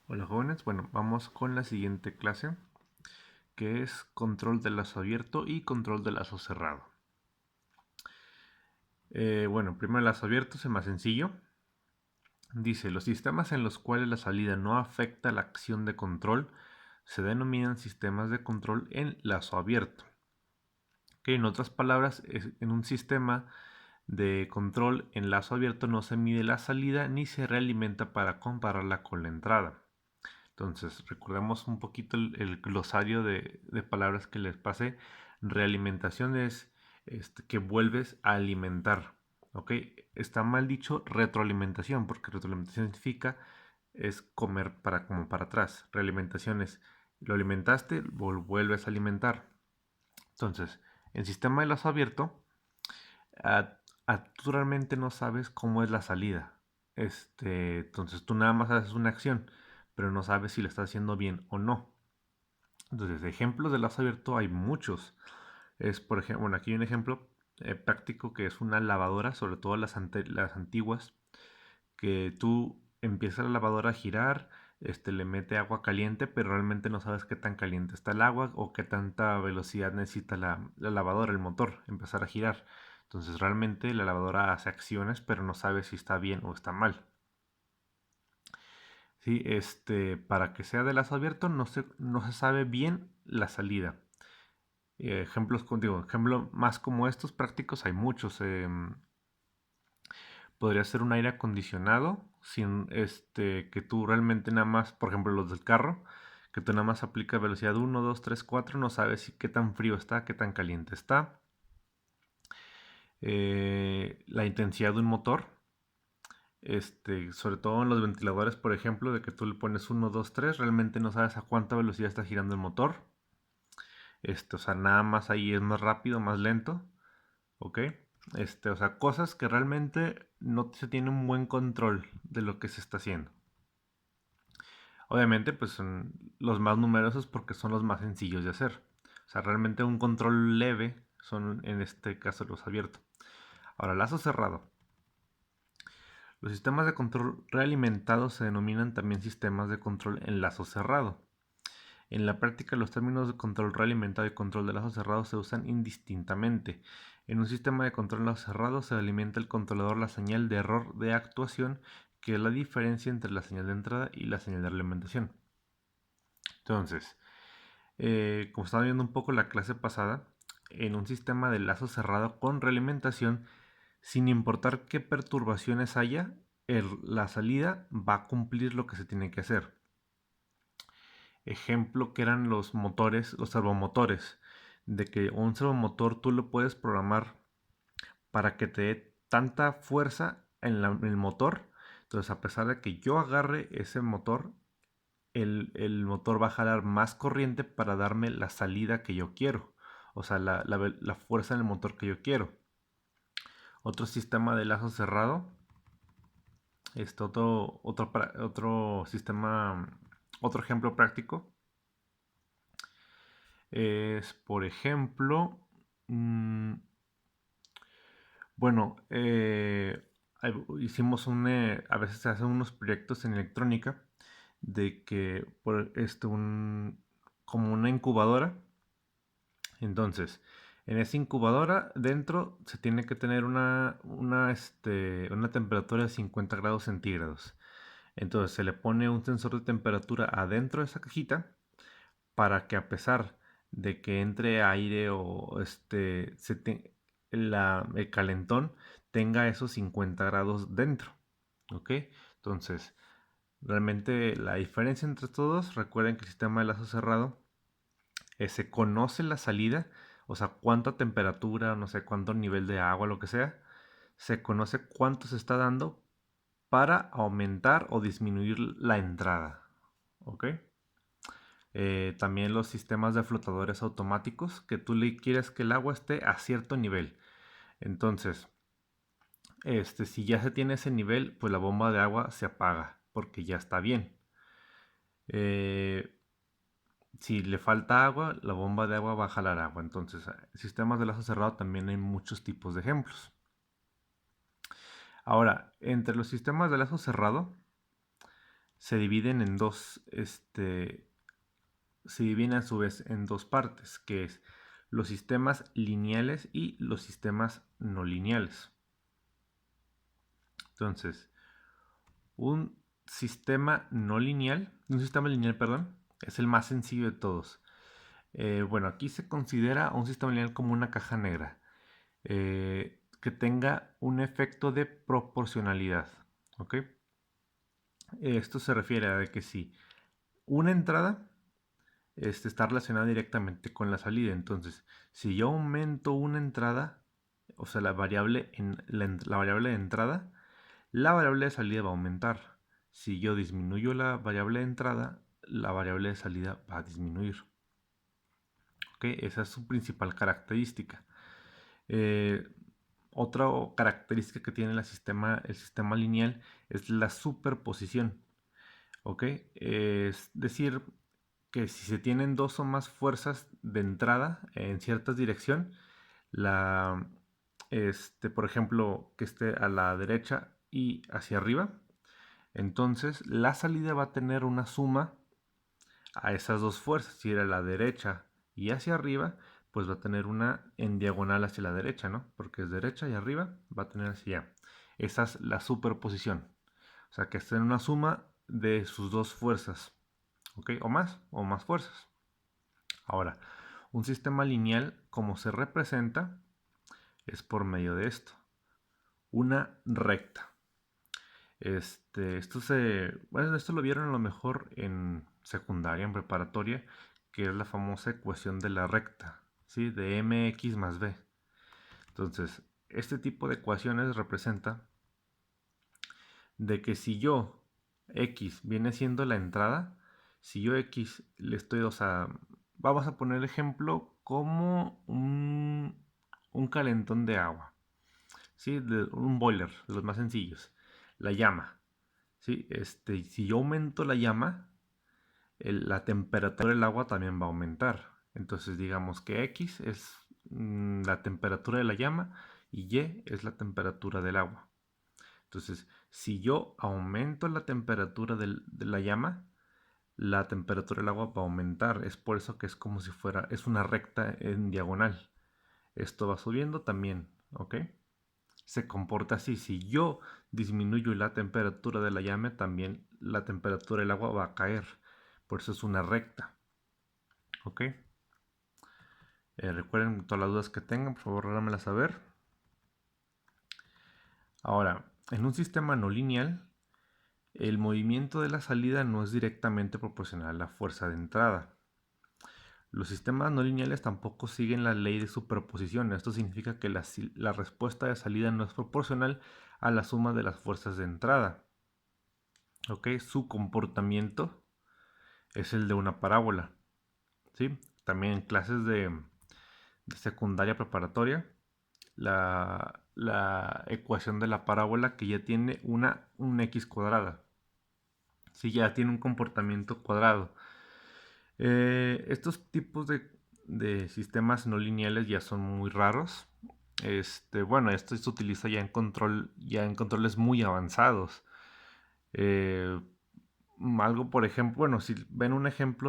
Hola jóvenes, bueno, vamos con la siguiente clase que es control de lazo abierto y control de lazo cerrado. Bueno, primero el lazo abierto es el más sencillo. Dice, los sistemas en los cuales la salida no afecta la acción de control se denominan sistemas de control en lazo abierto. En otras palabras, en un sistema de control en lazo abierto no se mide la salida ni se realimenta para compararla con la entrada. Entonces, recordemos un poquito el glosario de palabras que les pasé. Realimentación es que vuelves a alimentar. ¿Ok? Está mal dicho retroalimentación, porque retroalimentación significa es comer como para atrás. Realimentación es lo alimentaste, vuelves a alimentar. Entonces, en sistema de lazo abierto, tú realmente no sabes cómo es la salida. Entonces tú nada más haces una acción, pero no sabes si la estás haciendo bien o no. Entonces, ejemplos de lazo abierto hay muchos. Por ejemplo, bueno, aquí hay un ejemplo práctico que es una lavadora, sobre todo las antiguas, que tú empiezas la lavadora a girar, le mete agua caliente, pero realmente no sabes qué tan caliente está el agua o qué tanta velocidad necesita la lavadora, el motor, empezar a girar. Entonces realmente la lavadora hace acciones, pero no sabe si está bien o está mal. Sí, para que sea de lazo abierto no se sabe bien la salida. Ejemplos más como estos prácticos hay muchos. Podría ser un aire acondicionado sin que tú realmente nada más, por ejemplo, los del carro, que tú nada más aplicas velocidad 1, 2, 3, 4, no sabes qué tan frío está, qué tan caliente está. La intensidad de un motor, sobre todo en los ventiladores, por ejemplo, de que tú le pones 1, 2, 3, realmente no sabes a cuánta velocidad está girando el motor. O sea, nada más ahí es más rápido, más lento, ¿ok? O sea, cosas que realmente no se tiene un buen control de lo que se está haciendo. Obviamente, pues son los más numerosos porque son los más sencillos de hacer. O sea, realmente un control leve son en este caso los abiertos. Ahora, lazo cerrado. Los sistemas de control realimentados se denominan también sistemas de control en lazo cerrado. En la práctica, los términos de control realimentado y control de lazo cerrado se usan indistintamente. En un sistema de control lazo cerrado se alimenta el controlador la señal de error de actuación, que es la diferencia entre la señal de entrada y la señal de realimentación. Entonces, como estaba viendo un poco la clase pasada, en un sistema de lazo cerrado con realimentación, sin importar qué perturbaciones haya, la salida va a cumplir lo que se tiene que hacer. Ejemplo que eran los motores, los servomotores, de que un servomotor tú lo puedes programar para que te dé tanta fuerza en el motor. Entonces, a pesar de que yo agarre ese motor, el motor va a jalar más corriente para darme la salida que yo quiero. O sea, la fuerza en el motor que yo quiero. Otro sistema de lazo cerrado. Otro sistema, otro ejemplo práctico es, por ejemplo, mm, bueno, a veces se hacen unos proyectos en electrónica de que como una incubadora. Entonces, en esa incubadora dentro se tiene que tener una temperatura de 50 grados centígrados. Entonces se le pone un sensor de temperatura adentro de esa cajita para que, a pesar de que entre aire o el calentón tenga esos 50 grados dentro. ¿Ok? Entonces, realmente la diferencia entre todos, recuerden que el sistema de lazo cerrado se conoce la salida, o sea, cuánta temperatura, no sé, cuánto nivel de agua, lo que sea, se conoce cuánto se está dando para aumentar o disminuir la entrada. ¿Ok? También los sistemas de flotadores automáticos, que tú le quieres que el agua esté a cierto nivel. Entonces, si ya se tiene ese nivel, pues la bomba de agua se apaga porque ya está bien. Eh, si le falta agua, la bomba de agua va a jalar agua. Entonces, sistemas de lazo cerrado también hay muchos tipos de ejemplos. Ahora, entre los sistemas de lazo cerrado, se dividen en dos, se dividen a su vez en dos partes, que es los sistemas lineales y los sistemas no lineales. Entonces, un un sistema lineal, perdón, es el más sencillo de todos. Bueno, aquí se considera un sistema lineal como una caja negra que tenga un efecto de proporcionalidad. ¿Ok? Esto se refiere a que si una entrada está relacionada directamente con la salida, entonces si yo aumento una entrada, o sea, la variable de entrada, la variable de salida va a aumentar. Si yo disminuyo la variable de entrada, la variable de salida va a disminuir. ¿Ok? Esa es su principal característica. Eh, Otra característica que tiene el sistema lineal es la superposición. ¿Ok? Es decir, que si se tienen dos o más fuerzas de entrada en cierta dirección, la, por ejemplo, que esté a la derecha y hacia arriba, entonces la salida va a tener una suma a esas dos fuerzas, si era a la derecha y hacia arriba, pues va a tener una en diagonal hacia la derecha, ¿no? Porque es derecha y arriba, va a tener hacia allá. Esa es la superposición. O sea, que esté en una suma de sus dos fuerzas, ¿ok? O más fuerzas. Ahora, un sistema lineal, como se representa, es por medio de esto. Una recta. Bueno, esto lo vieron a lo mejor en secundaria, en preparatoria, que es la famosa ecuación de la recta, ¿sí? De mx más b. Entonces, este tipo de ecuaciones representa de que si yo x viene siendo la entrada, si yo x le estoy, o sea, vamos a poner el ejemplo como un calentón de agua, ¿sí? De un boiler, de los más sencillos, la llama. ¿Sí? Si yo aumento la llama, la temperatura del agua también va a aumentar. Entonces digamos que X es la temperatura de la llama y Y es la temperatura del agua. Entonces, si yo aumento la temperatura de la llama, la temperatura del agua va a aumentar. Es por eso que es como si fuera, es una recta en diagonal. Esto va subiendo también, ¿ok? Se comporta así. Si yo disminuyo la temperatura de la llama, también la temperatura del agua va a caer. Por eso es una recta. ¿Ok? Recuerden todas las dudas que tengan, por favor, háganmelas saber. Ahora, en un sistema no lineal, el movimiento de la salida no es directamente proporcional a la fuerza de entrada. Los sistemas no lineales tampoco siguen la ley de superposición. Esto significa que la respuesta de salida no es proporcional a la suma de las fuerzas de entrada. ¿Ok? Su comportamiento es el de una parábola. ¿Sí? También en clases de secundaria preparatoria, la ecuación de la parábola que ya tiene un x cuadrada. Sí, ya tiene un comportamiento cuadrado. Estos tipos de sistemas no lineales ya son muy raros. Bueno, esto se utiliza ya en controles muy avanzados. Algo, por ejemplo, bueno, si ven un ejemplo